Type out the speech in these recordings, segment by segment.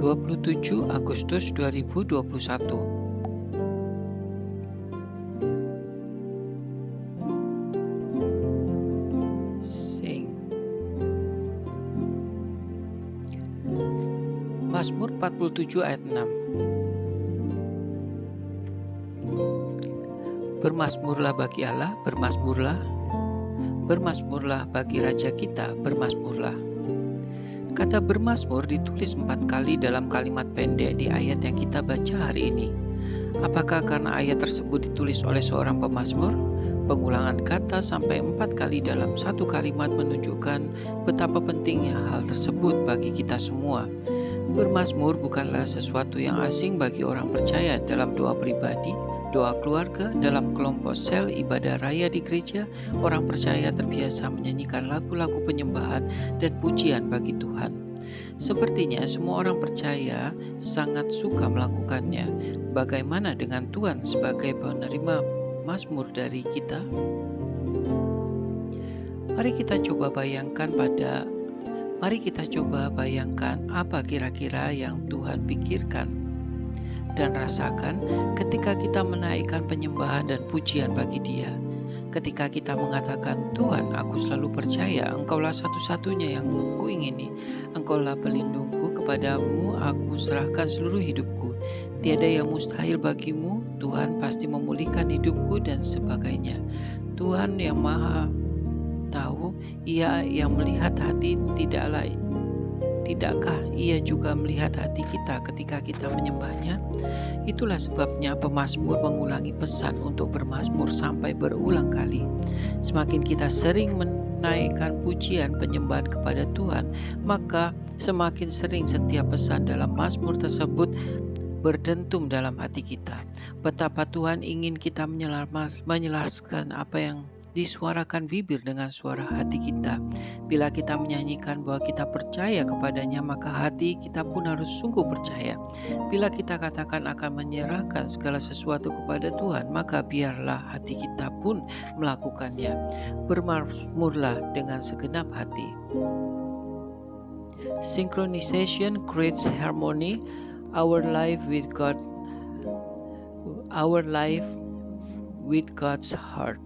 27 Agustus 2021. Sing. Mazmur 47 ayat 6. Bermazmurlah bagi Allah, bermazmurlah. Bermazmurlah bagi Raja kita, bermazmurlah. Kata bermazmur ditulis 4 kali dalam kalimat pendek di ayat yang kita baca hari ini. Apakah karena ayat tersebut ditulis oleh seorang pemazmur? Pengulangan kata sampai 4 kali dalam satu kalimat menunjukkan betapa pentingnya hal tersebut bagi kita semua. Bermazmur bukanlah sesuatu yang asing bagi orang percaya dalam doa pribadi, doa keluarga, dalam kelompok sel ibadah raya di gereja. Orang percaya terbiasa menyanyikan lagu-lagu penyembahan dan pujian bagi Tuhan. Sepertinya semua orang percaya sangat suka melakukannya. Bagaimana dengan Tuhan sebagai penerima mazmur dari kita? Mari kita coba bayangkan apa kira-kira yang Tuhan pikirkan dan rasakan ketika kita menaikkan penyembahan dan pujian bagi Dia. Ketika kita mengatakan, Tuhan, aku selalu percaya Engkaulah satu-satunya yang kuingini. Engkaulah pelindungku, kepadamu aku serahkan seluruh hidupku. Tiada yang mustahil bagimu, Tuhan pasti memulihkan hidupku dan sebagainya. Tuhan yang maha tahu, Ia yang melihat hati, tidakkah Ia juga melihat hati kita ketika kita menyembahnya? Itulah sebabnya pemazmur mengulangi pesan untuk bermazmur sampai berulang kali. Semakin kita sering menaikkan pujian penyembahan kepada Tuhan, maka semakin sering setiap pesan dalam mazmur tersebut berdentum dalam hati kita. Betapa Tuhan ingin kita menyelaraskan apa yang disuarakan bibir dengan suara hati kita. Bila kita menyanyikan bahwa kita percaya kepadanya, maka hati kita pun harus sungguh percaya. Bila kita katakan akan menyerahkan segala sesuatu kepada Tuhan, maka biarlah hati kita pun melakukannya. Bermazmurlah dengan segenap hati. Synchronization creates harmony. Our life with God's heart.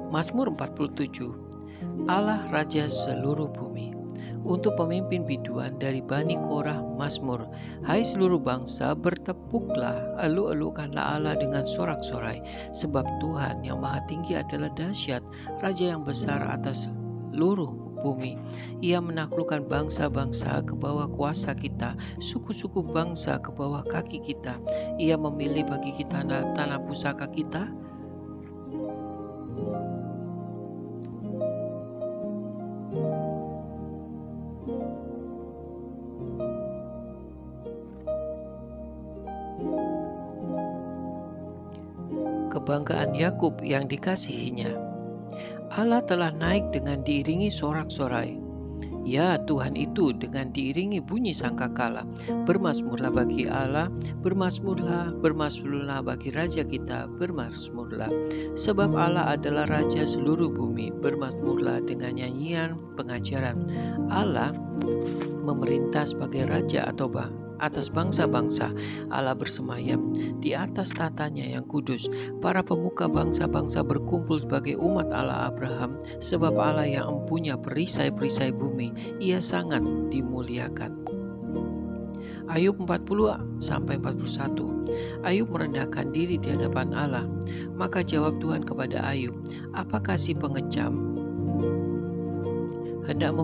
Mazmur 47. Allah Raja seluruh bumi. Untuk pemimpin biduan dari Bani Korah, Mazmur. Hai seluruh bangsa, bertepuklah, elu-elukanlah Allah dengan sorak-sorai. Sebab Tuhan yang maha tinggi adalah dahsyat, Raja yang besar atas seluruh bumi. Ia menaklukkan bangsa-bangsa ke bawah kuasa kita, suku-suku bangsa ke bawah kaki kita. Ia memilih bagi kita tanah pusaka kita. Kebanggaan Yakub yang dikasihinya. Allah telah naik dengan diiringi sorak-sorai. Ya, Tuhan itu dengan diiringi bunyi sangkakala. Bermazmurlah bagi Allah, bermazmurlah bagi Raja kita, bermazmurlah. Sebab Allah adalah Raja seluruh bumi. Bermazmurlah dengan nyanyian pengajaran. Allah memerintah sebagai Raja atas bangsa-bangsa. Allah bersemayam di atas tatanya yang kudus. Para pemuka bangsa-bangsa berkumpul sebagai umat Allah Abraham. Sebab Allah yang empunya perisai-perisai bumi, Ia sangat dimuliakan. Ayub 40-41. Ayub merendahkan diri di hadapan Allah. Maka jawab Tuhan kepada Ayub, apakah si pengecam hendak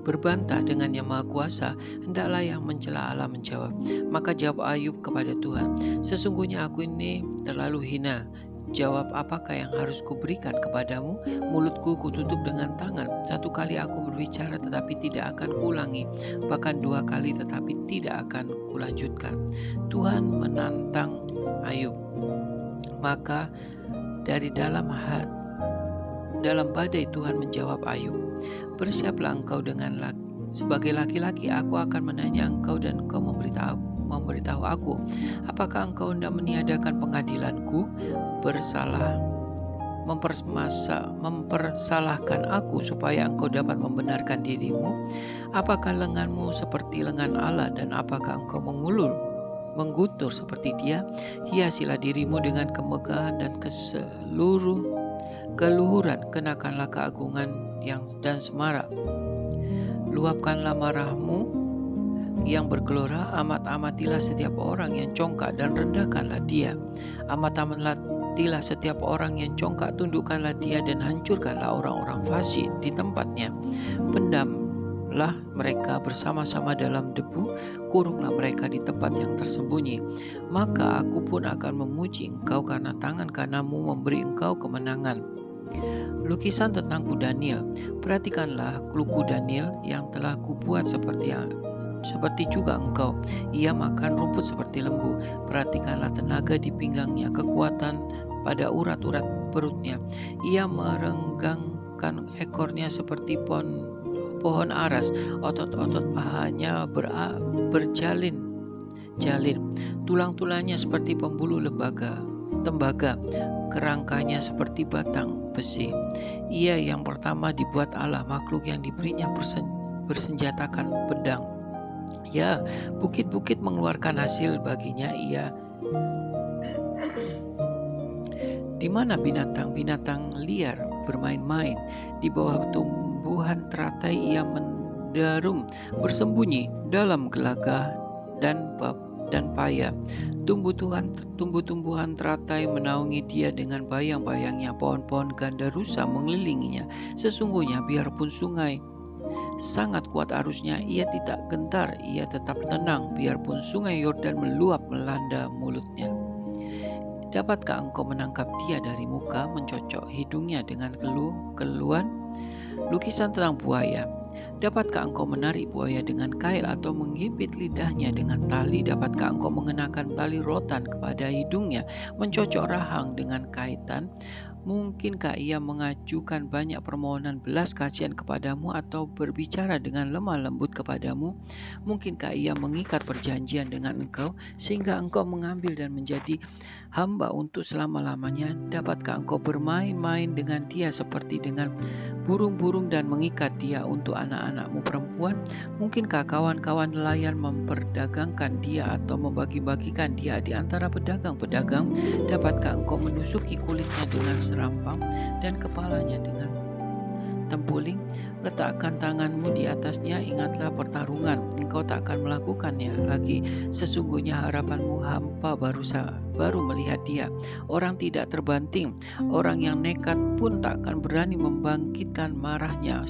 berbantah dengan Yang Maha Kuasa? Hendaklah yang mencela Allah menjawab. Maka jawab Ayub kepada Tuhan, sesungguhnya aku ini terlalu hina. Jawab, apakah yang harus kuberikan kepadamu? Mulutku kututup dengan tangan. 1 kali aku berbicara tetapi tidak akan kuulangi, bahkan 2 kali tetapi tidak akan kulanjutkan. Tuhan menantang Ayub. Maka dari dalam badai Tuhan menjawab Ayub, bersiaplah engkau sebagai laki-laki, aku akan menanya engkau dan engkau memberitahu aku. Apakah engkau hendak meniadakan pengadilanku? mempersalahkan aku supaya engkau dapat membenarkan dirimu? Apakah lenganmu seperti lengan Allah dan apakah engkau mengguntur seperti Dia? Hiasilah dirimu dengan kemegahan dan keluhuran, kenakanlah keagungan dan semarak. Luapkanlah marahmu yang bergelora, amatilah setiap orang yang congkak dan rendahkanlah dia. Amatilah setiap orang yang congkak, tundukkanlah dia dan hancurkanlah orang-orang fasik di tempatnya. Pendamlah mereka bersama-sama dalam debu, kurunglah mereka di tempat yang tersembunyi. Maka aku pun akan memuji engkau karena tangan kananmu memberi engkau kemenangan. Lukisan tentang kuda Nil. Perhatikanlah kuku Daniel yang telah kubuat seperti juga engkau. Ia makan rumput seperti lembu. Perhatikanlah tenaga di pinggangnya, kekuatan pada urat-urat perutnya. Ia merenggangkan ekornya seperti pohon aras. Otot-otot pahanya berjalin. Tulang-tulangnya seperti pembuluh tembaga. Kerangkanya seperti batang besi. Ia yang pertama dibuat Allah, makhluk yang diberinya bersenjatakan pedang. Ya, bukit-bukit mengeluarkan hasil baginya. Ia di mana binatang-binatang liar bermain-main. Di bawah tumbuhan teratai ia mendarum, bersembunyi dalam gelagah dan paya. Tumbuh-tumbuhan teratai menaungi dia dengan bayang-bayangnya. Pohon-pohon gandarusa mengelilinginya. Sesungguhnya biarpun sungai sangat kuat arusnya, ia tidak gentar, ia tetap tenang. Biarpun sungai Yordan meluap melanda mulutnya. Dapatkah engkau menangkap dia dari muka, mencocok hidungnya dengan keluhan? Lukisan tentang buaya. Dapatkah engkau menarik buaya dengan kail atau menggigit lidahnya dengan tali? Dapatkah engkau mengenakan tali rotan kepada hidungnya, mencocok rahang dengan kaitan? Mungkinkah ia mengajukan banyak permohonan belas kasihan kepadamu atau berbicara dengan lemah lembut kepadamu? Mungkinkah ia mengikat perjanjian dengan engkau sehingga engkau mengambil dan menjadi hamba untuk selama-lamanya? Dapatkah engkau bermain-main dengan dia seperti dengan burung-burung dan mengikat dia untuk anak-anakmu perempuan? Mungkinkah kawan-kawan nelayan memperdagangkan dia atau membagi-bagikan dia di antara pedagang-pedagang? Dapatkah engkau menusuki kulitnya dengan serampang dan kepalanya dengan tempuling? Letakkan tanganmu di atasnya, ingatlah pertarungan, engkau tak akan melakukannya lagi. Sesungguhnya harapanmu hampa baru melihat dia. Orang tidak terbanting, orang yang nekat pun tak akan berani membangkitkan marahnya.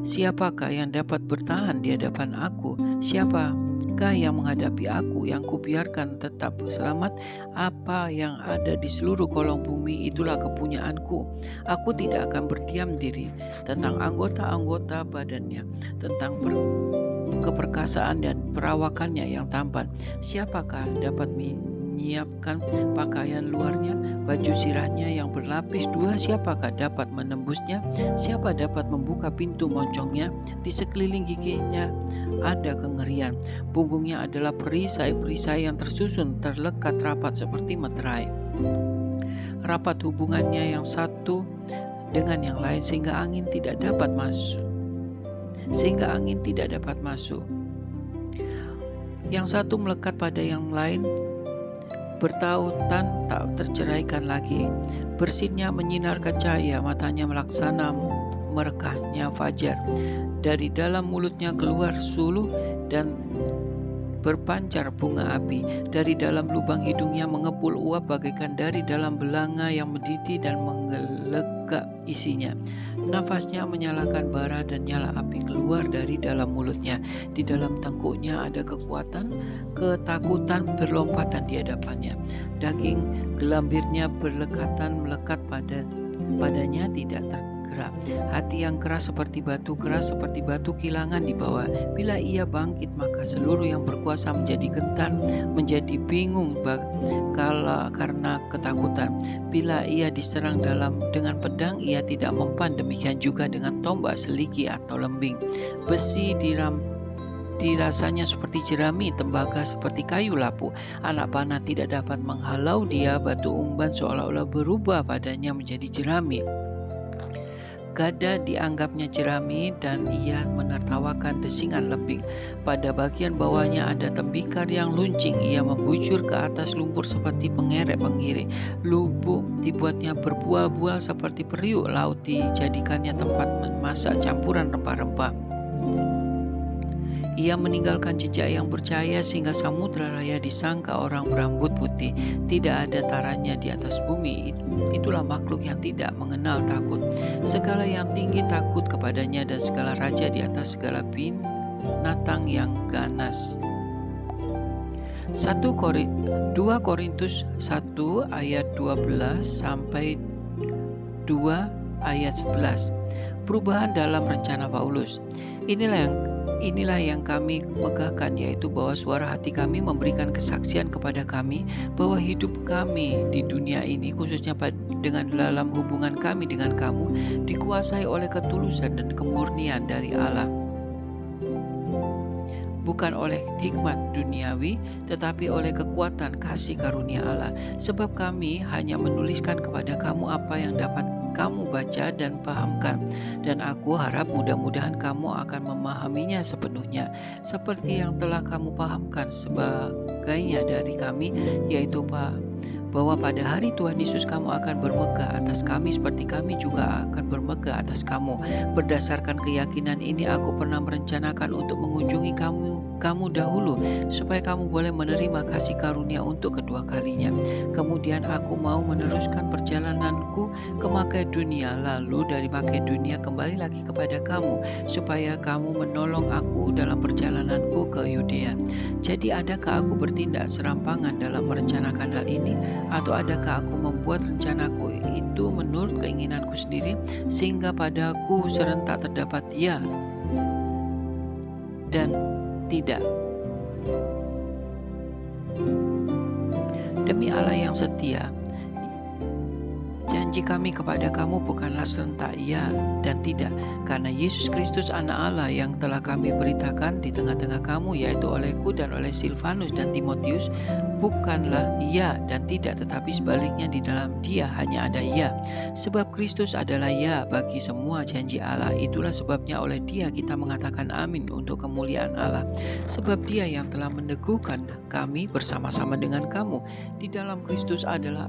Siapakah yang dapat bertahan di hadapan aku? Siapakah yang menghadapi aku yang kubiarkan tetap selamat? Apa yang ada di seluruh kolong bumi itulah kepunyaanku. Aku tidak akan berdiam diri tentang anggota-anggota badannya, tentang keperkasaan dan perawakannya yang tampan. Siapakah dapat menyiapkan pakaian luarnya, baju sirahnya yang berlapis dua? Siapakah dapat menembusnya? Siapa dapat membuka pintu moncongnya? Di sekeliling giginya ada kengerian. Punggungnya adalah perisai-perisai yang tersusun, terlekat rapat seperti meterai. Rapat hubungannya yang satu dengan yang lain sehingga angin tidak dapat masuk. Yang satu melekat pada yang lain, bertautan tak terceraikan lagi. Bersinnya menyinarkan cahaya, matanya melaksana merekahnya fajar. Dari dalam mulutnya keluar suluh dan berpancar bunga api. Dari dalam lubang hidungnya mengepul uap bagaikan dari dalam belanga yang mendidih dan menggelegak isinya. Nafasnya menyalakan bara dan nyala api keluar dari dalam mulutnya. Di dalam tengkuknya ada kekuatan, ketakutan berlompatan di hadapannya. Daging gelambirnya melekat padanya tidak tergerak. Hati yang keras seperti batu kilangan di bawah. Bila ia bangkit, maka seluruh yang berkuasa menjadi gentar, menjadi bingung karena ketakutan. Bila ia diserang dengan pedang, ia tidak mempan. Demikian juga dengan tombak, seligi atau lembing. Besi dirasanya seperti jerami, tembaga seperti kayu lapu. Anak panah tidak dapat menghalau dia, batu umban seolah-olah berubah padanya menjadi jerami. Gada dianggapnya jerami dan ia menertawakan desingan lembing. Pada bagian bawahnya ada tembikar yang luncing. Ia membujur ke atas lumpur seperti pengerek penggiri. Lubuk dibuatnya berbual-bual seperti periuk. Laut dijadikannya tempat memasak campuran rempah-rempah. Ia meninggalkan jejak yang bercahaya sehingga samudra raya disangka orang berambut putih. Tidak ada taranya di atas bumi. Itulah makhluk yang tidak mengenal takut. Segala yang tinggi takut kepadanya dan segala raja di atas segala binatang yang ganas. 2 Korintus 1 ayat 12 sampai 2 ayat 11. Perubahan dalam rencana Paulus. Inilah yang kami megahkan, yaitu bahwa suara hati kami memberikan kesaksian kepada kami bahwa hidup kami di dunia ini, khususnya dengan dalam hubungan kami dengan kamu, dikuasai oleh ketulusan dan kemurnian dari Allah, bukan oleh hikmat duniawi, tetapi oleh kekuatan kasih karunia Allah. Sebab kami hanya menuliskan kepada kamu apa yang dapat kamu baca dan pahamkan, dan aku harap mudah-mudahan kamu akan memahaminya sepenuhnya, seperti yang telah kamu pahamkan sebagainya dari kami, yaitu bahwa pada hari Tuhan Yesus kamu akan bermegah atas kami seperti kami juga akan bermegah atas kamu. Berdasarkan keyakinan ini aku pernah merencanakan untuk mengunjungi kamu dahulu, supaya kamu boleh menerima kasih karunia untuk kedua kalinya. Kemudian aku mau meneruskan perjalananku ke Makedonia, lalu dari Makedonia kembali lagi kepada kamu, supaya kamu menolong aku dalam perjalananku ke Yudea. Jadi adakah aku bertindak serampangan dalam merencanakan hal ini, atau adakah aku membuat rencanaku itu menurut keinginanku sendiri, sehingga padaku serentak terdapat ya dan tidak? Demi Allah yang setia, janji kami kepada kamu bukanlah serentak ya dan tidak, karena Yesus Kristus anak Allah yang telah kami beritakan di tengah-tengah kamu, yaitu olehku dan oleh Silvanus dan Timotius, bukanlah ya dan tidak, tetapi sebaliknya di dalam dia hanya ada ya. Sebab Kristus adalah ya bagi semua janji Allah. Itulah sebabnya oleh dia kita mengatakan amin untuk kemuliaan Allah. Sebab dia yang telah meneguhkan kami bersama-sama dengan kamu di dalam Kristus adalah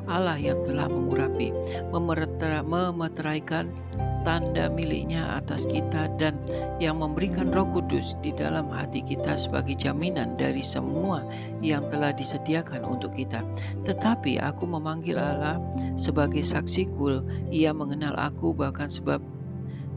Allah yang telah mengurapi, memeteraikan tanda miliknya atas kita, dan yang memberikan Roh Kudus di dalam hati kita sebagai jaminan dari semua yang telah disediakan untuk kita. Tetapi aku memanggil Allah sebagai saksiku, ia mengenal aku, bahkan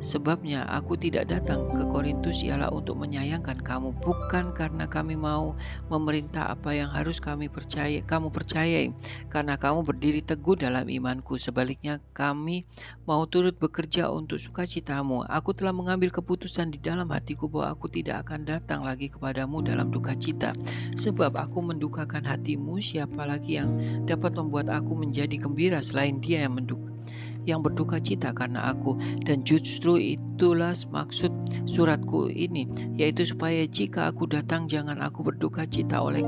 sebabnya aku tidak datang ke Korintus ialah untuk menyayangkan kamu, bukan karena kami mau memerintah apa yang harus kamu percayai, karena kamu berdiri teguh dalam imanku. Sebaliknya kami mau turut bekerja untuk sukacitamu. Aku telah mengambil keputusan di dalam hatiku bahwa aku tidak akan datang lagi kepadamu dalam duka cita, sebab aku mendukakan hatimu. Siapa lagi yang dapat membuat aku menjadi gembira selain dia yang berduka cita karena aku? Dan justru itulah maksud suratku ini, yaitu supaya jika aku datang jangan aku berduka cita oleh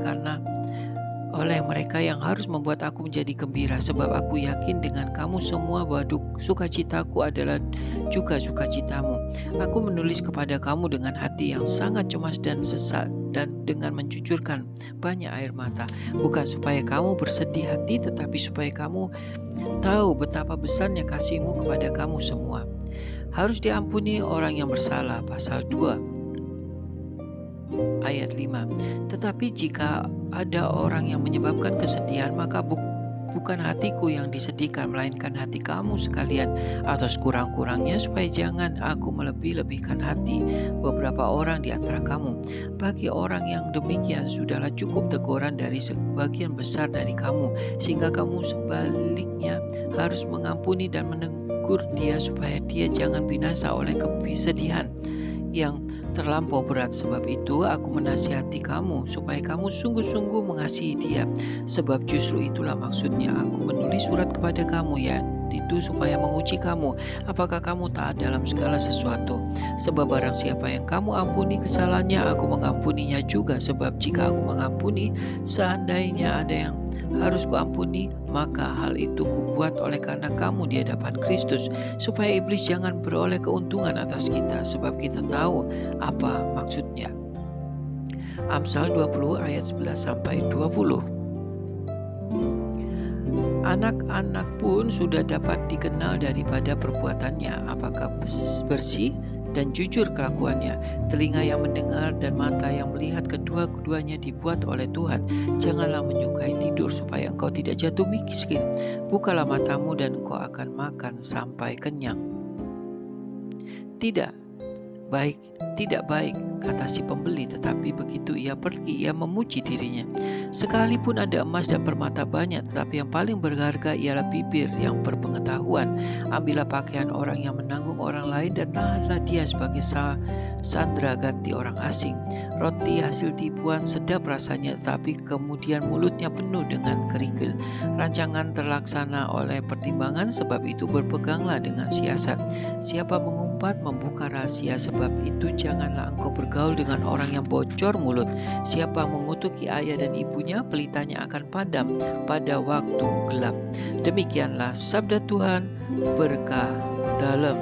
mereka yang harus membuat aku menjadi gembira. Sebab aku yakin dengan kamu semua bahwa sukacitaku adalah juga sukacitamu. Aku menulis kepada kamu dengan hati yang sangat cemas dan sesak, dan dengan mencucurkan banyak air mata, bukan supaya kamu bersedih hati, tetapi supaya kamu tahu betapa besarnya kasihmu kepada kamu semua. Harus diampuni orang yang bersalah, pasal 2 ayat 5. Tetapi jika ada orang yang menyebabkan kesedihan, maka bukan hatiku yang disedihkan, melainkan hati kamu sekalian. Atau sekurang-kurangnya supaya jangan aku melebih-lebihkan hati beberapa orang di antara kamu. Bagi orang yang demikian sudahlah cukup teguran dari sebagian besar dari kamu, sehingga kamu sebaliknya harus mengampuni dan menegur dia, supaya dia jangan binasa oleh kesedihan yang terlampau berat. Sebab itu aku menasihati kamu supaya kamu sungguh-sungguh mengasihi dia. Sebab justru itulah maksudnya aku menulis surat kepada kamu, itu supaya menguji kamu, apakah kamu taat dalam segala sesuatu. Sebab barang siapa yang kamu ampuni kesalahannya, aku mengampuninya juga. Sebab jika aku mengampuni, seandainya ada yang harus kuampuni, maka hal itu kubuat oleh karena kamu di hadapan Kristus, supaya iblis jangan beroleh keuntungan atas kita, sebab kita tahu apa maksudnya. Amsal 20 ayat 11-20. Anak-anak pun sudah dapat dikenal daripada perbuatannya, apakah bersih dan jujur kelakuannya. Telinga yang mendengar dan mata yang melihat, kedua-keduanya dibuat oleh Tuhan. Janganlah menyukai tidur supaya engkau tidak jatuh miskin. Bukalah matamu dan engkau akan makan sampai kenyang. Tidak baik, kata si pembeli, tetapi begitu ia pergi, ia memuji dirinya. Sekalipun ada emas dan permata banyak, tetapi yang paling berharga ialah bibir yang berpengetahuan. Ambillah pakaian orang yang menanggung orang lain dan tahanlah dia sebagai sandera ganti orang asing. Roti hasil tipuan sedap rasanya, tetapi kemudian mulutnya penuh dengan kerikil. Rancangan terlaksana oleh pertimbangan, sebab itu berpeganglah dengan siasat. Siapa mengumpat membuka rahasia, sebab itu janganlah engkau bergaul dengan orang yang bocor mulut. Siapa mengutuki ayah dan ibunya, pelitanya akan padam pada waktu gelap. Demikianlah sabda Tuhan, berkah dalam.